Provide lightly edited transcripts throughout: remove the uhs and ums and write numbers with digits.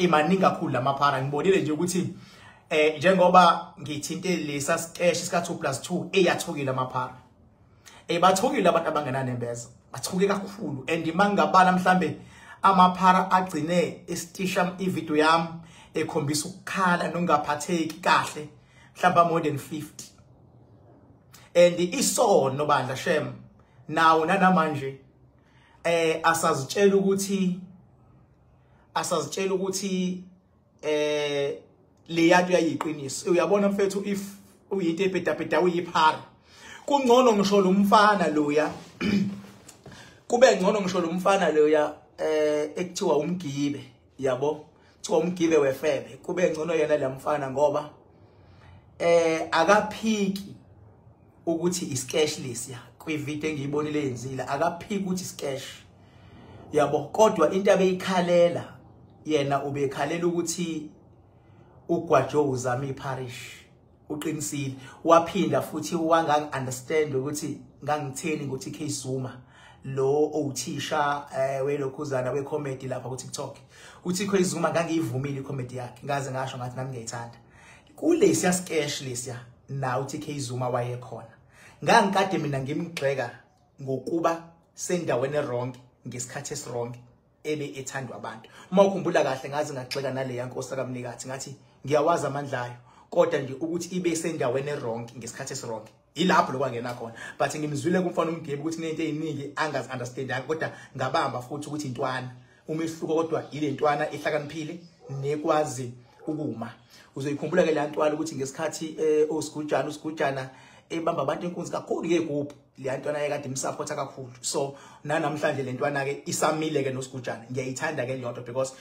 imaningi kakhulu lamaphara ngibonile nje ukuthi njengoba ngithinte lesa sketch sika 2+2 eyathukile amaphara bathukile abantu abangenanembeza bathuke kakhulu and mangabala mhlambe amaphara agcine estisha ivideo yami ekhombisa ukukhala nongaphatheki kahle mhlamba more than 50 and isono bandla shem nawo nanamanje asazitshela ukuthi le yanto yayiqiniso uyabona mfethu if uyinto epedapeda uyiphara kungcono ngisho lo mfana loya kube ngcono ngisho lo mfana loya ekuthiwa umgibe yabo kuthiwa umgibe wefebe kube ngcono yena lamfana ngoba akaphiki ukuthi isketch lesiya kwivideo engiyibonile yenzile akaphiki ukuthi sketch yabo kodwa into abeyikhalela yena ubekhalela ukuthi uGwajo uzama iParish uqinisile waphinda futhi wangang understand ukuthi ngangitheni ukuthi TK Zuma lo uthisha welokhuzana wecomedy lapha ku TikTok uthi TK Zuma ngangiyivumile icomedy yakhe ngaze ngasho ngathi nami ngiyayithanda kulesiya sketch lesiya na uTK Zuma wayekhona ngangikade mina ngimgxeka ngokuba sendaweni wrong ngesikhathi eswrong ethandwa abantu uma ukhumbula kahle ngaze ngagxeka nale yankosi kaMnikathi ngathi ngiyawazi amandla ayo kodwa nje ukuthi ibe sendaweni wrong ngesikhathi eswrong ilapho lokwangena khona but ngimzwile kumfana umgebe ukuthi nento eziningi angazi understand kodwa ngabamba futhi ukuthi intwana umehluko kodwa ile ntwana ehlakaniphile nekwazi ukuma uzoyikhumbula ke le ntwana ukuthi ngesikhathi uSigujana ebamba abantu enkunzi kakhulu ke group le ntwana ayekade imsupport kakhulu so namhlanje le ntwana ke isamile ke noSigujana ngiyayithanda ke leyonto because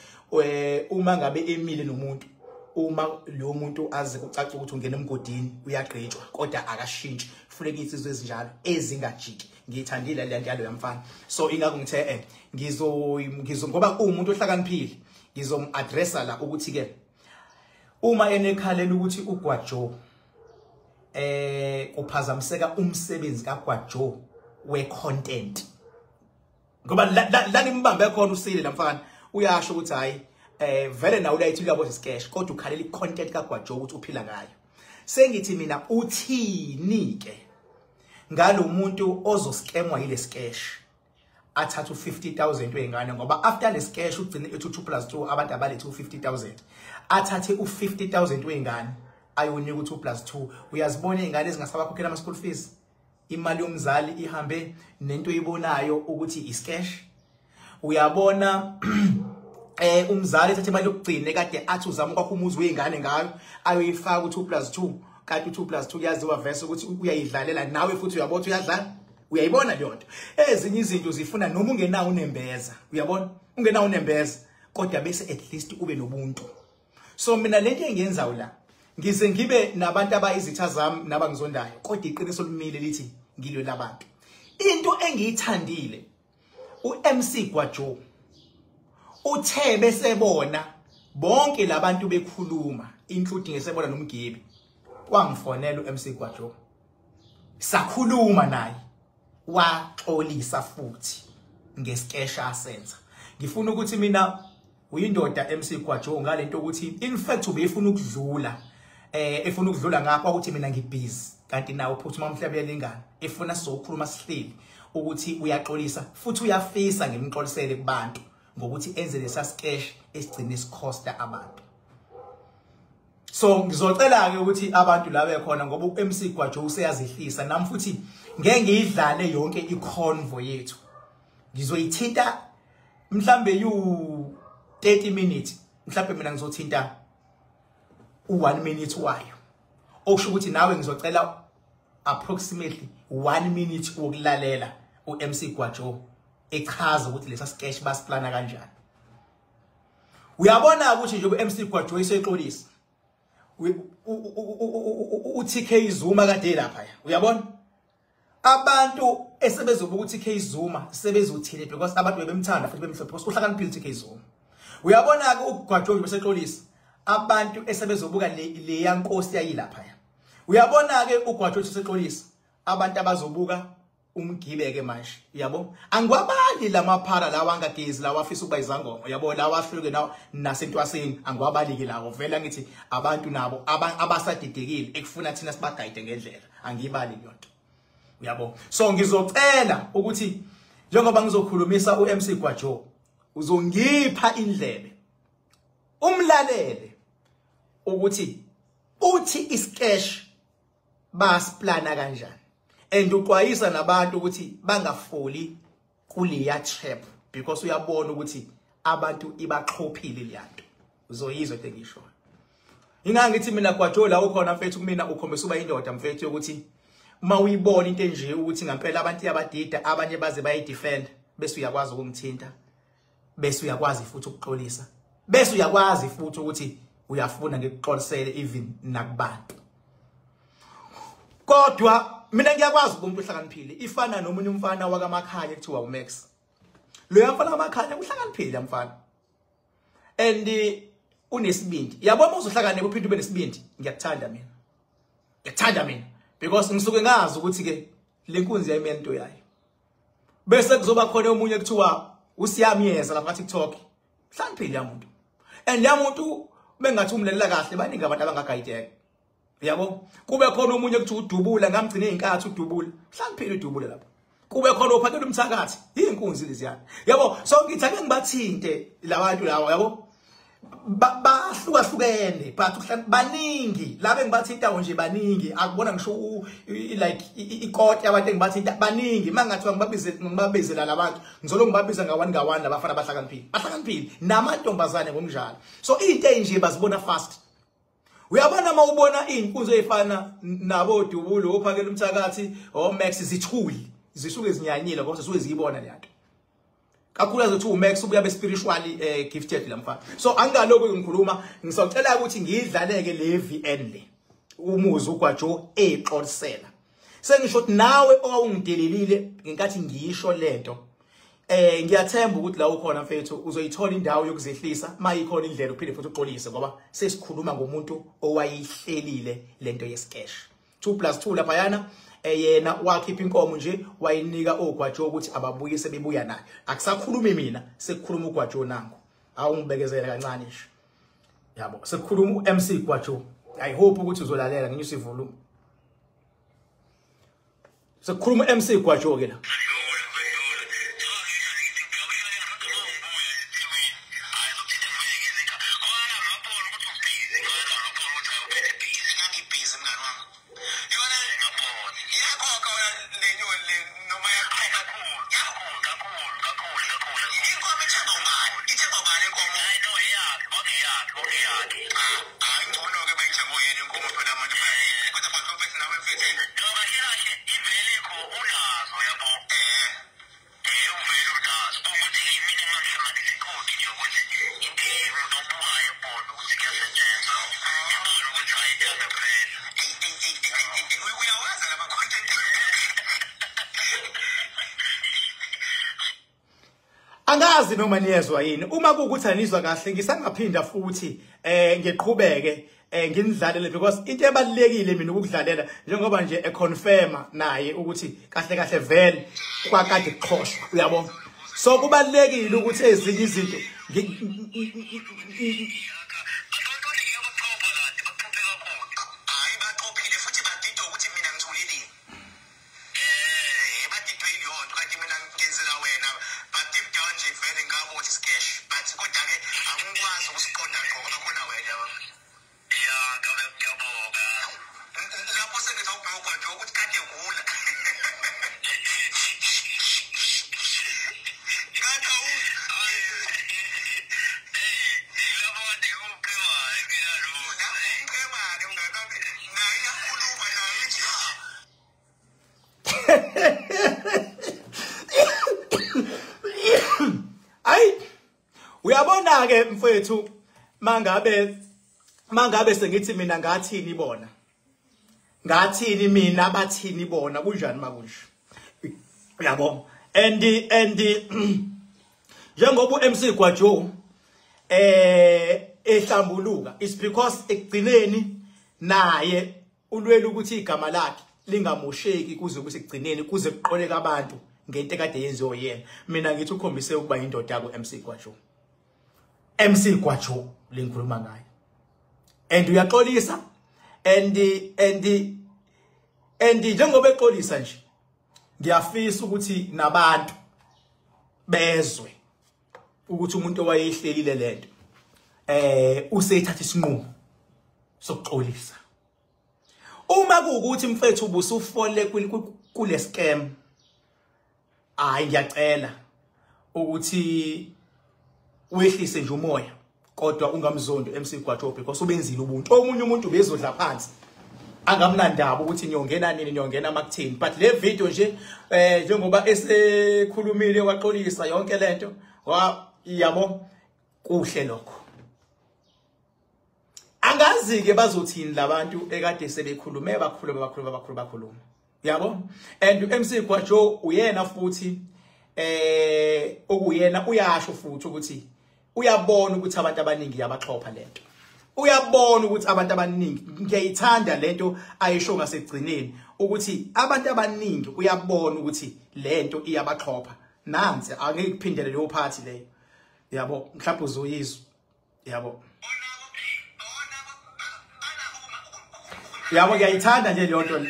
uma ngabe emile nomuntu uma lo muntu aze kucaca ukuthi ungena emgodini uyagqitshwa kodwa akashintshi kufuneka insizwe ezinjalo ezingajiki ngiyithandile le nto yamfana so ingakho ngithe ngizo ngoba umuntu ohlakaniphile ngizomaddressa la ukuthi ke uma enekhalela ukuthi uGwajo kuphazamiseka umsebenzi kaGwajo we-content ngoba la nimbambe khona usile lamfana uyasho ukuthi hayi vele na uyayithi uyabo sketch kodwa ukhalela icontent kaGwajo ukuthi uphila ngayo sengithi mina uthini ke ngalo muntu ozoskemwa yile sketch athatha u50,000 wengane ngoba after le sketch ugcine ethi 2+2 abantu abalethe u50,000 athathe u50,000 wengane ayonika u2+2 uyazibona izingane ezingasabakhokhela ama school fees imali yomzali ihambe nento eyibonayo ukuthi isketch uyabona umzali ethathe imali yokugcina kade athi uzama ukwakha umuzi wezingane ngayo ayoyifaka u2+2 kanti u2+2 kuyaziwa verse ukuthi uyayidlalela nawe futhi uyabona uyadlala uyayibona le nto ezinye izinto zifuna noma ungenawo unembeza uyabona ungenawo unembeza kodwa bese at least ube nobuntu so mina lento engiyenzayo la ngize ngibe nabantu abayizitha zami nabangizondayo kodwa iqiniso lumile lithi ngilwe labantu into engiyithandile uMC Gwajo uthe bese bona bonke labantu bekhuluma including esebona nomgibi kwangifonela uMC Gwajo sakhuluma naye waxolisa futhi ngeskesha asenza ngifuna ukuthi mina uyindoda MC Gwajo ngalento ukuthi in fact ubefuna ukudlula efuna ukudlula ngakho ukuthi mina ngibusy kanti nawe uphuthuma mhlawumbe yalingana efuna sokukhuluma sihleli ukuthi uyaxolisa futhi uyafisa ngemxolisele kubantu ngokuthi enze lesa sketch esigcine isikhosta abantu so ngizocela ke ukuthi abantu la bekhona ngoba uMC Gwajo useyazihlisa nami futhi ngeke ngiyidlale yonke iconvo yethu ngizoyithinta mhlambe u30 minutes mhlambe mina ngizothinta u1 minute wayo okusho ukuthi nawe ngizocela approximately 1 minute wokulalela uMC Gwajo echaza ukuthi lesa sketch basiplana kanjani uyabona ukuthi nje uMC Gwajo isexolisa uTK Zuma kade lapha uyabona abantu esebezobuka uTK Zuma sebezothile because abantu bebemthanda futhi bemhlophe uhlakaniphile uTK Zuma uyabona ke uGwajo besexolisa abantu esebezobuka le yankosi yayilapha uyabona ke uGwajo besexolisa abantu abazobuka umgibeke manje yabo angiwabali lamaphara lawa angagezi lawa afisa ukuba izangoma yabo lawa ahluke nasentwaseni angiwabaliki lawo vela ngithi abantu nabo abasadidekile ekufuna thina sibagayide ngendlela angiyibali yonto yabo so ngizocela ukuthi njengoba ngizokhulumisa uMC Gwajo uzongipha indlebe umlalele ukuthi uthi iskesh basplana kanjani and uqwayisa nabantu ukuthi bangafoli kuleya trap because uyabona ukuthi abantu ibaxhophile liyanto uzoyizwa into engisho ingangithi mina Gwajo la ukhona mfethu kumina ukhombisa uba indoda mfethu ukuthi uma uyibona into enje ukuthi ngempela abantu abadida abanye baze bayidefend bese uyakwazi ukumthinta bese uyakwazi futhi ukuxolisa bese uyakwazi futhi ukuthi uyafuna ngikuxolisele even nakubantu kodwa mina ngiyakwazi umuntu uhlakaniphile ifana nomunye umfana wakamakhanya ekuthiwa uMax lo yamfana kamakhanya uhlakaniphile mfana and unesibindi yabo uzohlakane kuphinde ube nesibindi ngiyakuthanda mina because ngisuke ngazi ukuthi ke lenkunzi yayimento yayo bese kuzoba khona omunye ekuthiwa usiyamiyeza lapha TikTok hlaniphile yamuntu and yamuntu bengathi umlelela kahle baningi abantu abangagayideka yabo kube khona omunye ekuthiwa udubula ngamgcina izinkathi udubula hlaniphile udubula lapha kube khona ophakela umthakathi inkunzi leziyana yabo so ngithi ake ngibathinte labantu lawo yabo bahlukahlukene but baningi labe ngibathintawo nje baningi akubona ngisho like ikoti abantu engibathinta baningi mangathiwa ngibabizela labantu ngizolo ngibabiza ngawani labafana bahlakaniphile namantombazane ngomnjalo so into enje bazibona fast uyabona mawubona izinkunzi ezifana nabo Dubulo ophakela umthakathi oMax zithuli zisuke zinyanyile ngoba zisuke ziyibona le nto kakhulu zethu uMax ubuya spiritually gifted lamfana so angaloku ngikhuluma ngisocela ukuthi ngidlaleke le VN le umuzi uGwajo exolisela sengisho ukuthi nawe owungidelelile ngenkathi ngisho lento ngiyathemba ukuthi la ukhona mfethu uzoyithola indawo yokuzehlisa mayikhona indlela uphinde futhi uxolise ngoba sesikhuluma ngomuntu owayihlelile lento yeskesh 2+2 lapha yana yena wakhipha inkomo nje wayinika oGwajo ukuthi ababuyise bebuya nayo akusakhulumi mina sekukhuluma uGwajo nangu awungibekezela kancane nje yabo sekukhuluma uMC Gwajo I hope ukuthi uzolalela nginyusa ivolume sekukhuluma uMC Gwajo ke la angazi noma niyezwa yini uma kuukuthi anizwa kahle ngisangaphinda futhi ngiqhubeke nginidlalele because into ebalekile mina ukudlalela njengoba nje econfirma naye ukuthi kahle vele kwakade kuxhoshwa uyabona so kubalekile ukuthi ezinye izinto uyabona ke mfethu mangabe sengithi mina ngathini bona ngathini mina bathini bona kunjani makunje yabo and njengoba uMC Gwajo ehlambuluka is because ekugcineni naye ulwela ukuthi igama lakhe lingamosheki kuze kusigcineni kuze kuqoleka abantu ngento ekade yenziwe yena. Mina ngithi ukhombise ukuba indoda yakho MC Gwajo. MC Gwajo lengikhuluma ngayo. And uyaxolisa and njengoba exolisa nje ngiyafisa ukuthi nabantu bezwe ukuthi umuntu owayehlelile lento usethatha isinqumo sokuxolisa. Uma kuukuthi mfethu ubusufole kule scam, hayi ngiyacela ukuthi wehlise nje umoya kodwa ungamzondo MC Gwajo because ubenzile ubuntu. Omunye umuntu bezodla phansi angamnandaba ukuthi niyongena nini niyongena makuthini, but le video nje njengoba esekhulumile waxolisa yonke lento yabo kuhle lokho. Angazi ke bazothini labantu ekade sebekhulume bakhuluma yabo. And MC Gwajo uyena futhi okuyena uyasho futhi ukuthi uyabona ukuthi abantu abaningi yabaxhopha lento. Uyabona ukuthi abantu abaningi ngiyayithanda lento ayisho ngasekugcineni ukuthi abantu abaningi uyabona ukuthi lento iyabaxhopha. Nansi angeke kuphindele leyo party leyo. Yabo mhlawumbe uzoyizwa. Yabo. Yabo ngiyayithanda nje leyo nto.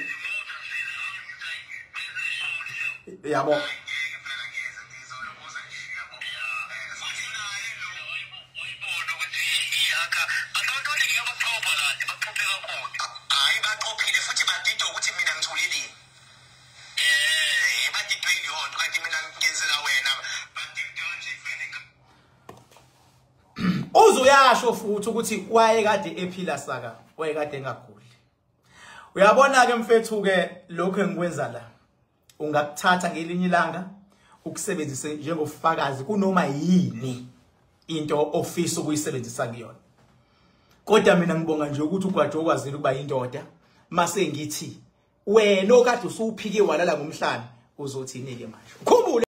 Yabo. Uzuyasho futhi ukuthi wayekade ephila saka, wayekade engaguli. Uyabona ke mfethu ke lokho engikwenza la. Ungakuthatha ngelinye ilanga ukusebenzise njengofakazi kunoma yini into ofisa ukuyisebenzisa kuyona. Kodwa mina ngibonga nje ukuthi uGwajo okwazile ukuba indoda mase ngithi wena okade usuphike walala ngomhlanje uzothini ke manje. Khumbula